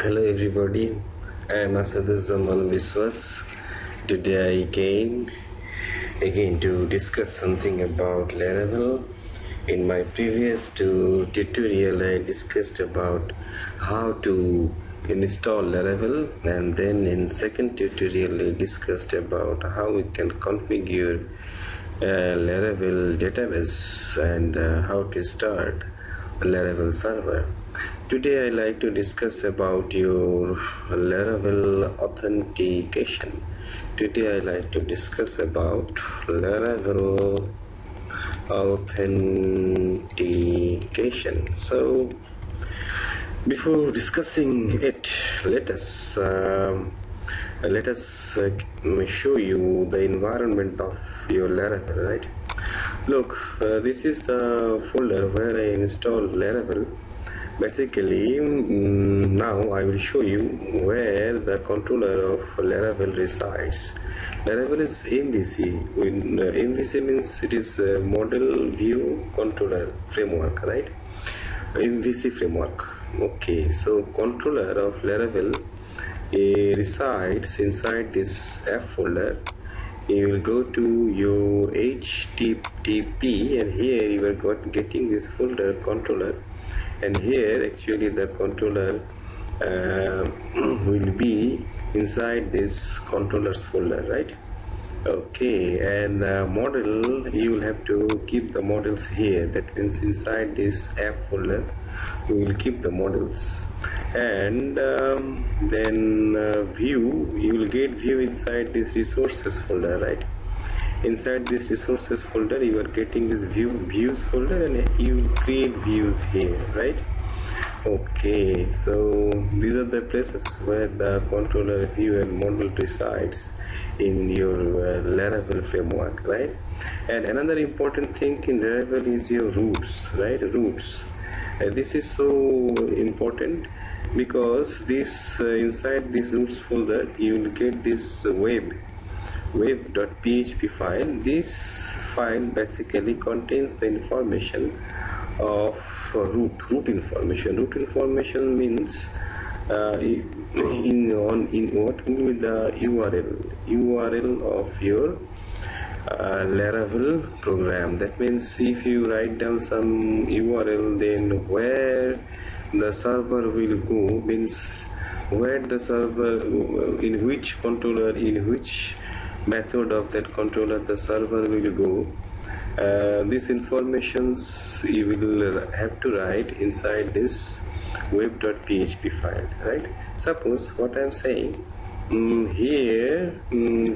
Hello everybody, I am Asadu Zamal Viswas. Today I came again to discuss something about Laravel. In my previous tutorial I discussed about how to install Laravel, and then in second tutorial I discussed about how we can configure Laravel database and how to start a Laravel server. Today I like to discuss about your Laravel authentication. Today I like to discuss about Laravel authentication. So before discussing it, let us show you the environment of your Laravel, right? Look, this is the folder where I installed Laravel. Basically, now I will show you where the controller of Laravel resides. Laravel is MVC. MVC means it is a model view controller framework, right? MVC framework. Okay, so controller of Laravel resides inside this F folder. You will go to your HTTP, and here you are getting this folder controller, and here actually the controller will be inside this controllers folder, right? Okay, and model, you will have to keep the models here. That means inside this app folder we will keep the models, and then view, you will get view inside this resources folder, right? Inside this resources folder you are getting this views folder, and you will create views here, right? Okay, so these are the places where the controller view and model resides in your Laravel framework, right? And another important thing in Laravel is your roots, right? Roots. This is so important because this inside this roots folder you will get this web.php file. This file basically contains the information of root information. Root information means in what will be the URL of your Laravel program. That means if you write down some URL, then where the server will go means where the server, in which controller, in which method of that controller the server will go. These informations you will have to write inside this web.php file, right? Suppose what I am saying, here in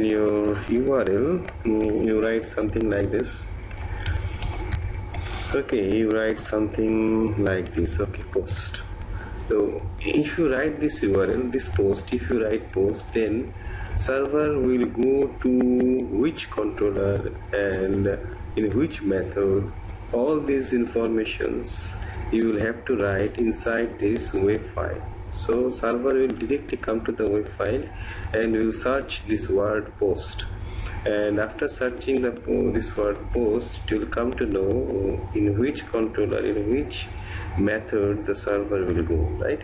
your URL you write something like this. Okay, you write something like this. Okay, post. So if you write this URL, this post, if you write post, then server will go to which controller and in which method. All these informations you will have to write inside this web file. So server will directly come to the web file and will search this word post, and after searching this word post, you will come to know in which controller, in which method the server will go, right?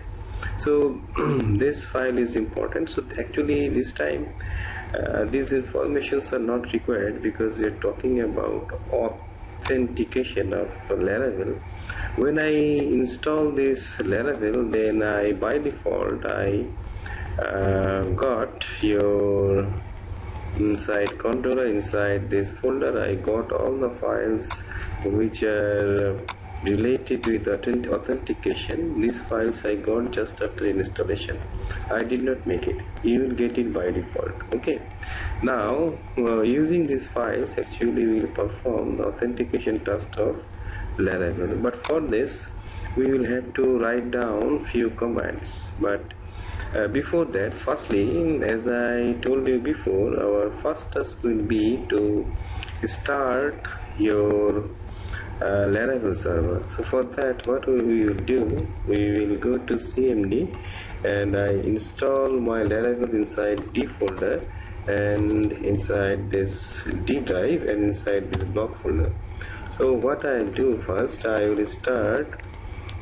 So this file is important. So actually this time these informations are not required because we are talking about authentication of Laravel. When I install this Laravel, then by default I got your inside controller, inside this folder I got all the files which are related with authentication. These files I got just after installation. I did not make it. You will get it by default. Okay, now using these files actually we will perform the authentication task of Laravel, but for this we will have to write down few commands. But before that, firstly, as I told you before, our first task will be to start your Laravel server. So for that, what we will do, we will go to CMD and I install my Laravel inside D folder and inside this D drive and inside this block folder. So what I'll do first, I will start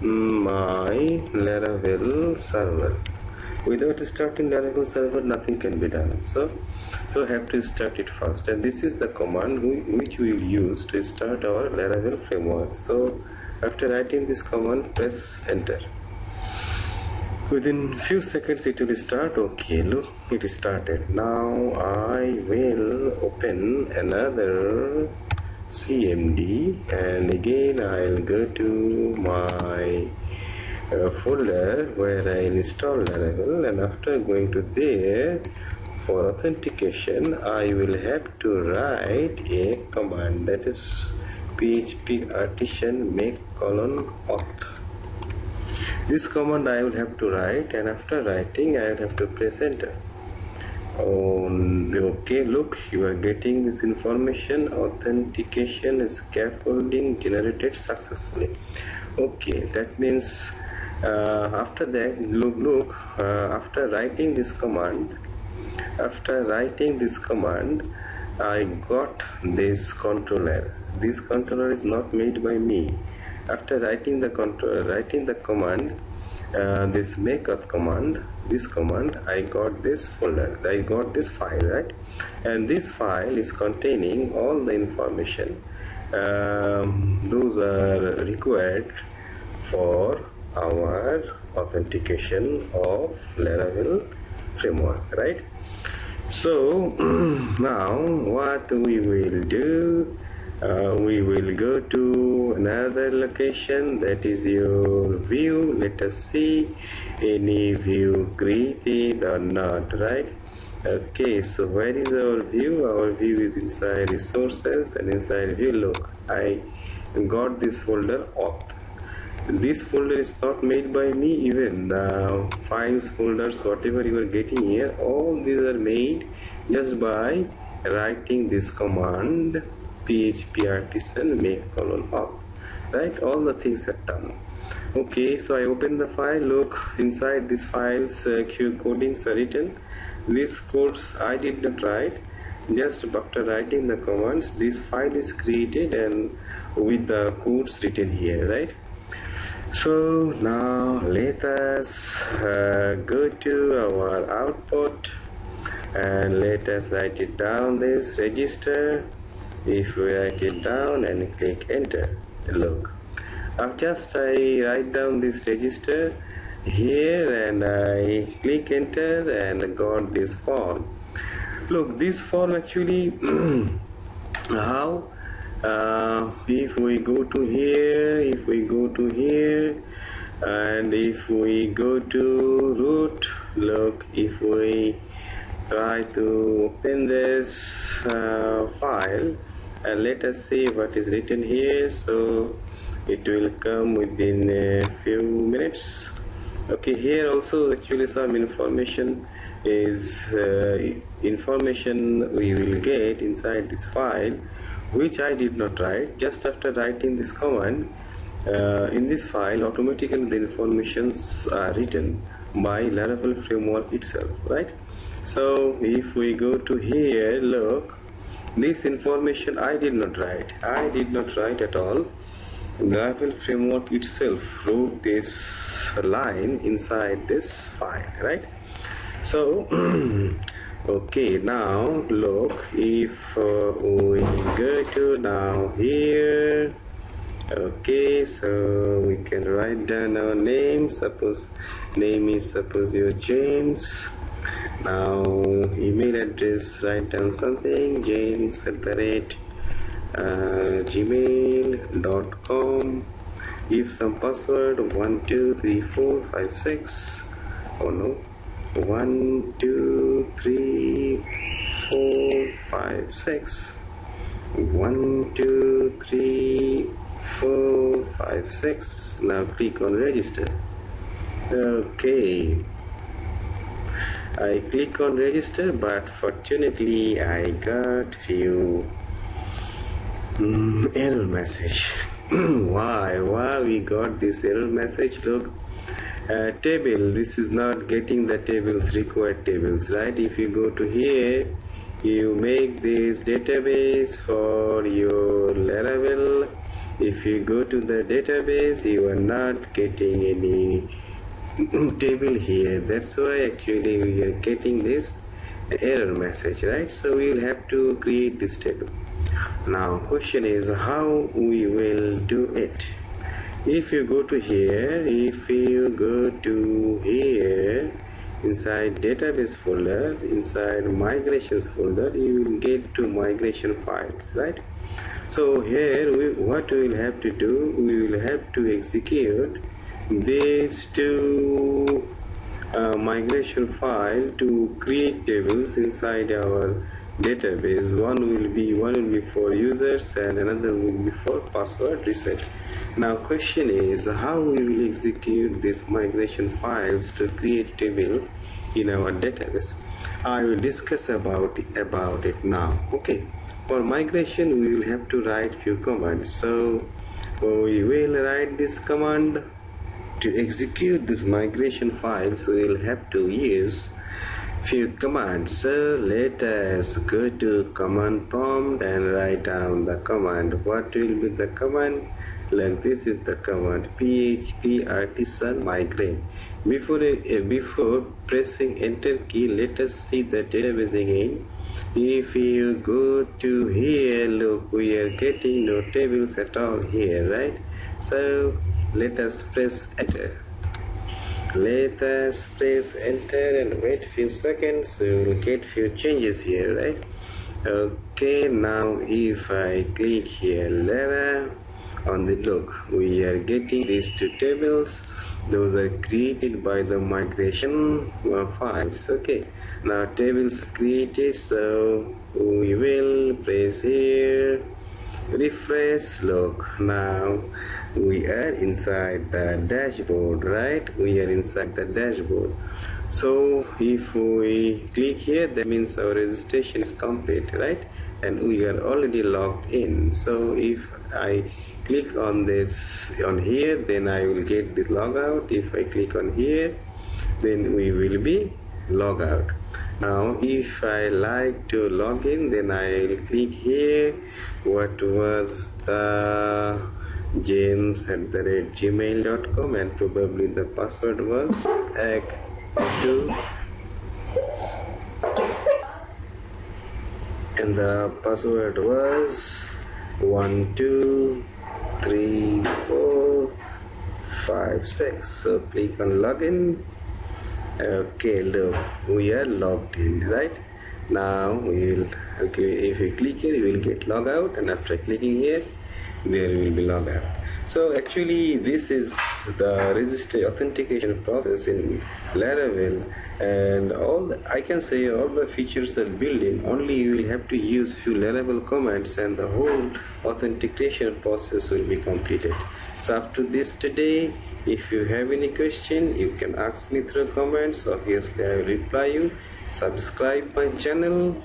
my Laravel server. Without starting Laravel server, nothing can be done. So I have to start it first, and this is the command which we will use to start our Laravel framework. So after writing this command, press enter. Within few seconds it will start. Okay, look, it started. Now I will open another CMD, and again I'll go to my folder where I install Laravel, and after going to there, for authentication I will have to write a command, that is php artisan make :auth. This command I will have to write, and after writing I will have to press enter. Okay, look, you are getting this information: authentication scaffolding generated successfully. Okay, that means after that, look, after writing this command, I got this controller. This controller is not made by me. After writing the command, this make auth command, I got this folder, I got this file, right? And this file is containing all the information those are required for our authentication of Laravel framework, right? So now what we will do, we will go to another location, that is your view. Let us see any view created or not, right? Okay, so where is our view? Our view is inside resources, and inside view, look, I got this folder auth. This folder is not made by me. Even the files, folders, whatever you are getting here, all these are made just by writing this command php artisan make :auth, right? All the things are done. Okay, so I open the file. Look, inside this files Q codings are written. These codes I did not write. Just after writing the commands, this file is created and with the codes written here, right? So now let us go to our output, and let us write it down, this register. If we write it down and click enter, look, just I write down this register here and I click enter and got this form. Look, this form actually how if we go to here, and if we go to root, look, if we try to open this file, and let us see what is written here. So it will come within a few minutes. Okay, here also actually some information is information we will get inside this file, which I did not write. Just after writing this command in this file, automatically the informations are written by Laravel framework itself, right? So if we go to here, look, this information I did not write at all. Laravel framework itself wrote this line inside this file, right? So okay, now look, if we go to now here, okay, so we can write down our name. Suppose name is your James. Now email address, write down something, james@gmail.com. give some password 1 2 3 4 5 6. Oh no, 1 2 3 4 5 6. 1 2 3 4 5 6. Now click on register. Okay, I click on register, but fortunately I got few error message. Why we got this error message? Look, table, this is not getting the tables, required tables, right? If you go to here, you make this database for your Laravel, If you go to the database, you are not getting any table here. That's why actually we are getting this error message, right? So we will have to create this table. Now question is how we will do it. If you go to here, inside database folder, inside migrations folder, you will get to migration files, right? So here what we will have to do, we will have to execute these two migration file to create tables inside our database. One will be for users and another will be for password reset. Now question is how we will execute these migration files to create table in our database. I will discuss about it now. Okay, for migration we will have to write few commands. So we will write this command. To execute this migration files, we will have to use few commands. So let us go to command prompt and write down the command. What will be the command? Like this is the command php artisan migrate. Before pressing enter key, let us see the database again. If you go to here, look, we are getting no tables at all here, right? So let us press enter. Let us press enter and wait few seconds. We will get few changes here, right? Okay, now if I click here Lara on the look, we are getting these two tables. Those are created by the migration files. Okay, now tables created, so we will press here, refresh. Look, now we are inside the dashboard, right? We are inside the dashboard. So if we click here, that means our registration is complete, right? And we are already logged in. So if I click on this on here, then I will get the logout. If I click on here, then we will be log out. Now if I like to log in, then I will click here. What was the james@gmail.com, and probably the password was egg2, and the password was 123456. So click on login. Okay, look, we are logged in, right? Now we will, okay, if we click here, we will get log out, and after clicking here, there will be log out. So actually this is the register authentication process in Laravel, and I can say all the features are built in. Only you will have to use few Laravel commands and the whole authentication process will be completed. So after this today, if you have any question, you can ask me through comments. Obviously I will reply you. Subscribe my channel.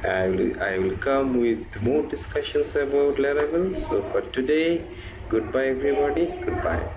I will come with more discussions about Laravel. So for today, goodbye everybody. Goodbye.